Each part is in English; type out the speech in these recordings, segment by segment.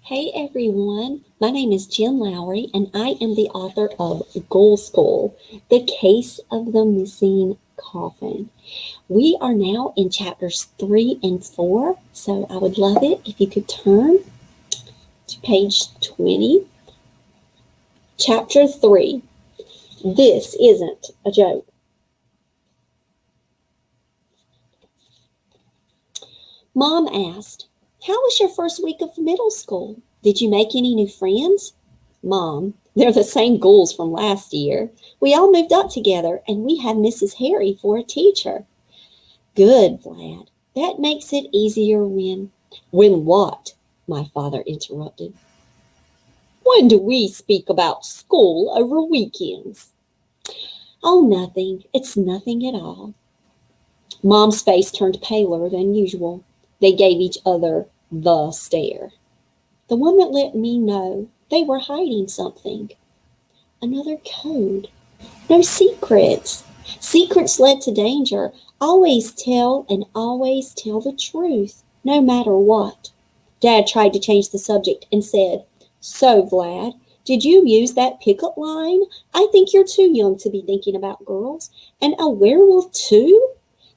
Hey everyone, my name is Jen Lowry and I am the author of Ghoul, The Case of the Missing Coffin. We are now in chapters 3 and 4, so I would love it if you could turn to page 20. Chapter 3, This Isn't a Joke. Mom asked, "How was your first week of middle school? Did you make any new friends?" "Mom, they're the same ghouls from last year. We all moved up together, and we have Mrs. Harry for a teacher." "Good, Vlad. That makes it easier when—" "When what?" my father interrupted. "When do we speak about school over weekends?" "Oh, nothing. It's nothing at all." Mom's face turned paler than usual. They gave each other the stare. The one that let me know they were hiding something. Another code. No secrets. Secrets led to danger. Always tell and always tell the truth, no matter what. Dad tried to change the subject and said, "So, Vlad, did you use that pickup line? I think you're too young to be thinking about girls. And a werewolf too?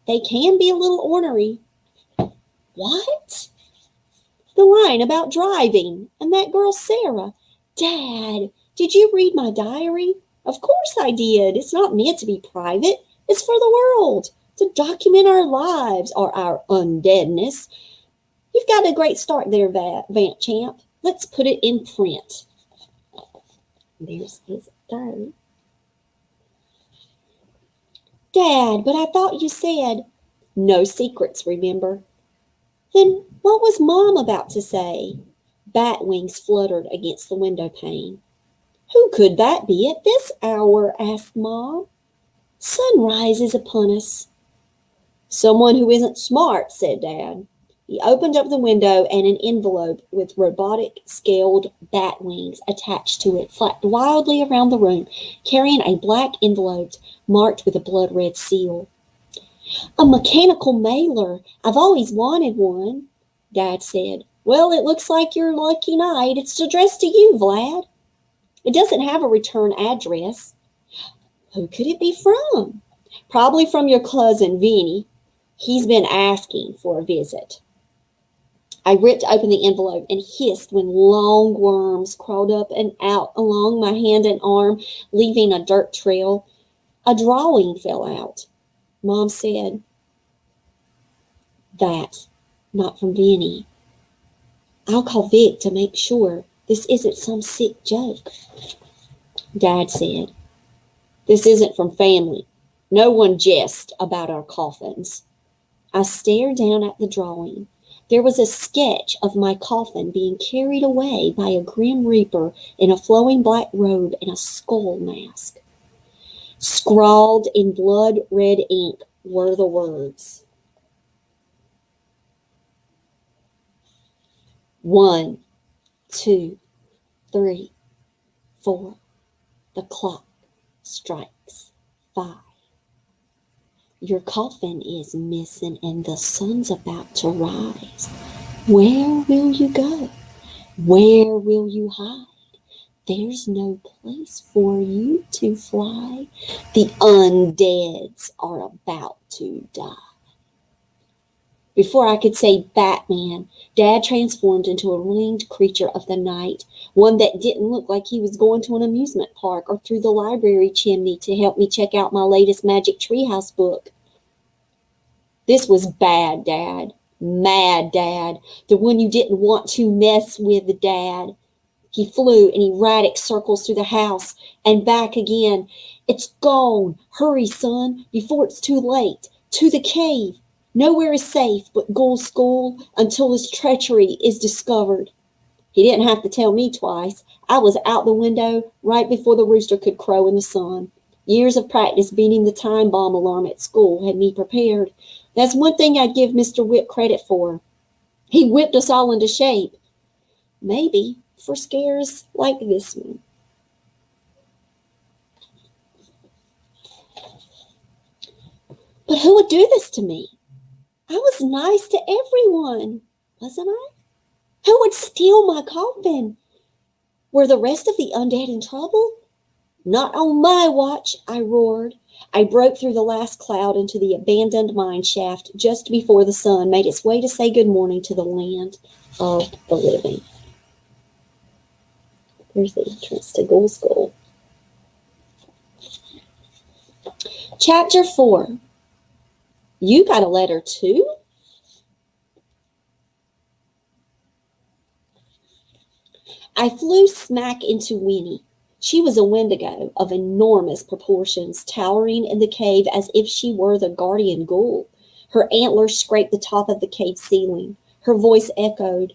They can be a little ornery." "What?" "The line about driving and that girl Sarah." "Dad, did you read my diary?" "Of course I did. It's not meant to be private. It's for the world, to document our lives or our undeadness. You've got a great start there, Vamp Champ. Let's put it in print." There's his diary. "Dad, but I thought you said—" "No secrets, remember?" "Then what was Mom about to say?" Bat wings fluttered against the window pane. "Who could that be at this hour?" asked Mom. "Sunrise is upon us." "Someone who isn't smart," said Dad. He opened up the window and an envelope with robotic scaled bat wings attached to it flapped wildly around the room, carrying a black envelope marked with a blood-red seal. "A mechanical mailer. I've always wanted one," Dad said. "Well, it looks like your lucky night. It's addressed to you, Vlad." "It doesn't have a return address." "Who could it be from?" "Probably from your cousin, Vinny. He's been asking for a visit." I ripped open the envelope and hissed when long worms crawled up and out along my hand and arm, leaving a dirt trail. A drawing fell out. Mom said, "That's not from Vinny. I'll call Vic to make sure this isn't some sick joke." Dad said, "This isn't from family. No one jests about our coffins." I stared down at the drawing. There was a sketch of my coffin being carried away by a grim reaper in a flowing black robe and a skull mask. Scrawled in blood-red ink were the words, 1, 2, 3, 4. The clock strikes 5. Your coffin is missing and the sun's about to rise. Where will you go? Where will you hide? There's no place for you to fly. The undeads are about to die. Before I could say Batman, Dad transformed into a winged creature of the night, one that didn't look like he was going to an amusement park or through the library chimney to help me check out my latest Magic Treehouse book. This was bad, Dad. Mad Dad. The one you didn't want to mess with, Dad. He flew in erratic circles through the house and back again. "It's gone. Hurry, son, before it's too late. To the cave. Nowhere is safe but Ghoul's school until his treachery is discovered." He didn't have to tell me twice. I was out the window right before the rooster could crow in the sun. Years of practice beating the time bomb alarm at school had me prepared. That's one thing I'd give Mr. Whip credit for. He whipped us all into shape. Maybe for scares like this one. But who would do this to me? I was nice to everyone, wasn't I? Who would steal my coffin? Were the rest of the undead in trouble? Not on my watch, I roared. I broke through the last cloud into the abandoned mine shaft just before the sun made its way to say good morning to the land of the living. There's the entrance to Ghoul School. Chapter 4. You got a letter too? I flew smack into Winnie. She was a Wendigo of enormous proportions, towering in the cave as if she were the guardian ghoul. Her antlers scraped the top of the cave ceiling. Her voice echoed,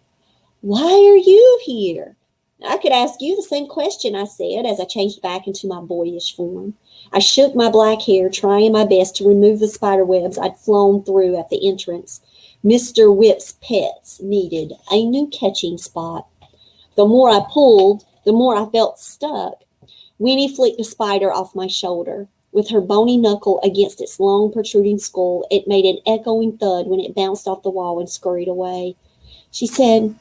"Why are you here?" "I could ask you the same question," I said as I changed back into my boyish form. I shook my black hair, trying my best to remove the spider webs I'd flown through at the entrance. Mr. Whip's pets needed a new catching spot. The more I pulled, the more I felt stuck. Winnie flicked a spider off my shoulder. With her bony knuckle against its long, protruding skull, it made an echoing thud when it bounced off the wall and scurried away. She said,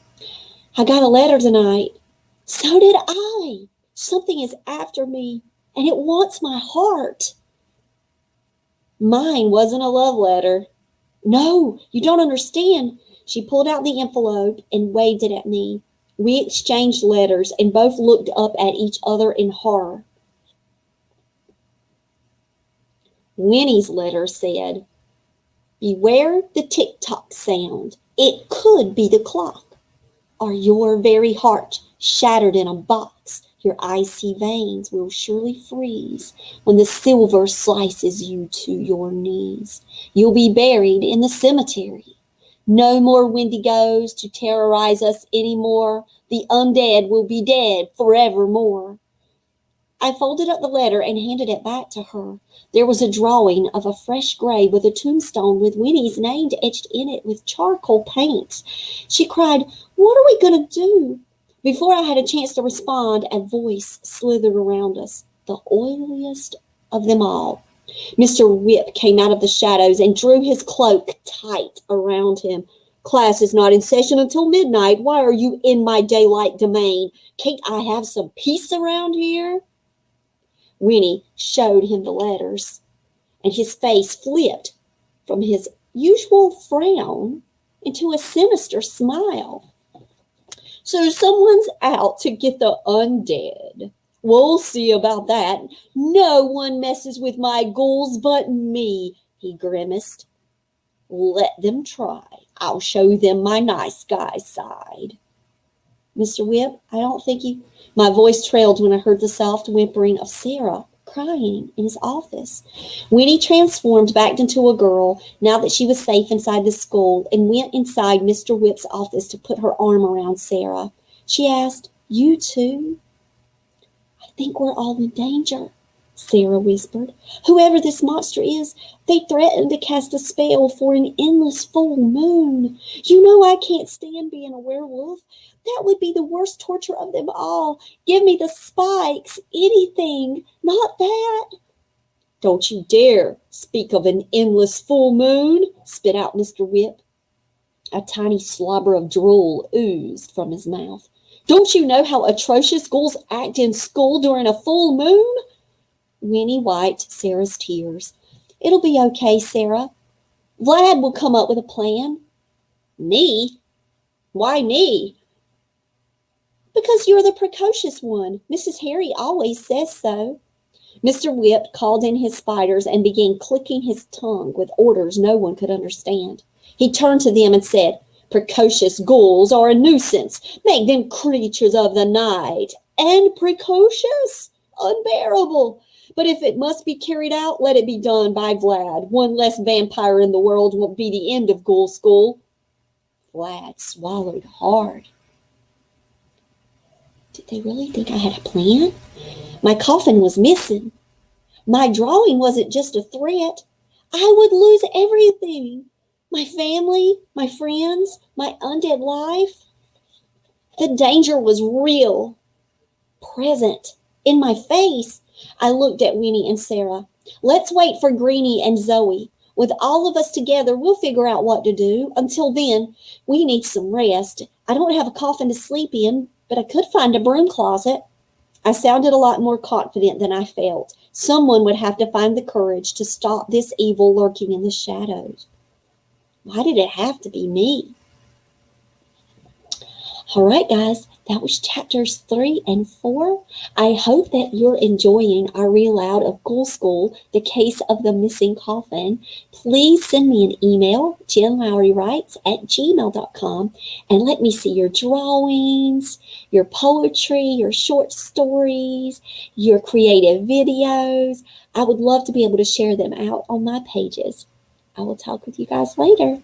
"I got a letter tonight." "So did I. Something is after me, and it wants my heart." "Mine wasn't a love letter." "No, you don't understand." She pulled out the envelope and waved it at me. We exchanged letters and both looked up at each other in horror. Winnie's letter said, "Beware the tick-tock sound. It could be the clock. Are your very heart shattered in a box? Your icy veins will surely freeze when the silver slices you to your knees. You'll be buried in the cemetery. No more Wendigos to terrorize us anymore. The undead will be dead forevermore." I folded up the letter and handed it back to her. There was a drawing of a fresh grave with a tombstone with Winnie's name etched in it with charcoal paint. She cried, "What are we going to do?" Before I had a chance to respond, a voice slithered around us, the oiliest of them all. Mr. Whip came out of the shadows and drew his cloak tight around him. "Class is not in session until midnight. Why are you in my daylight domain? Can't I have some peace around here?" Winnie showed him the letters, and his face flipped from his usual frown into a sinister smile. "So someone's out to get the undead. We'll see about that. No one messes with my ghouls but me," he grimaced. "Let them try. I'll show them my nice guy side." "Mr. Whip, I don't think you..." My voice trailed when I heard the soft whimpering of Sarah crying in his office. Winnie transformed back into a girl now that she was safe inside the school and went inside Mr. Whip's office to put her arm around Sarah. She asked, "You too?" "I think we're all in danger," Sarah whispered. "Whoever this monster is, they threatened to cast a spell for an endless full moon. You know I can't stand being a werewolf. That would be the worst torture of them all. Give me the spikes, anything, not that." "Don't you dare speak of an endless full moon," spit out Mr. Whip. A tiny slobber of drool oozed from his mouth. "Don't you know how atrocious ghouls act in school during a full moon?" Winnie wiped Sarah's tears. "It'll be okay, Sarah. Vlad will come up with a plan." "Me? Why me?" "Because you're the precocious one. Mrs. Harry always says so." Mr. Whip called in his spiders and began clicking his tongue with orders no one could understand. He turned to them and said, "Precocious ghouls are a nuisance. Make them creatures of the night. And precocious? Unbearable. But if it must be carried out, let it be done by Vlad. One less vampire in the world won't be the end of Ghoul School." Vlad swallowed hard. Did they really think I had a plan? My coffin was missing. My drawing wasn't just a threat. I would lose everything. My family, my friends, my undead life. The danger was real, present, in my face. I looked at Winnie and Sarah. "Let's wait for Greenie and Zoe. With all of us together, we'll figure out what to do. Until then, we need some rest. I don't have a coffin to sleep in, but I could find a broom closet. I sounded a lot more confident than I felt. Someone would have to find the courage to stop this evil lurking in the shadows. Why did it have to be me? All right, guys, that was chapters 3 and 4. I hope that you're enjoying our read aloud of Ghoul School, The Case of the Missing Coffin. Please send me an email, jenlowrywrites@gmail.com, and let me see your drawings, your poetry, your short stories, your creative videos. I would love to be able to share them out on my pages. I will talk with you guys later.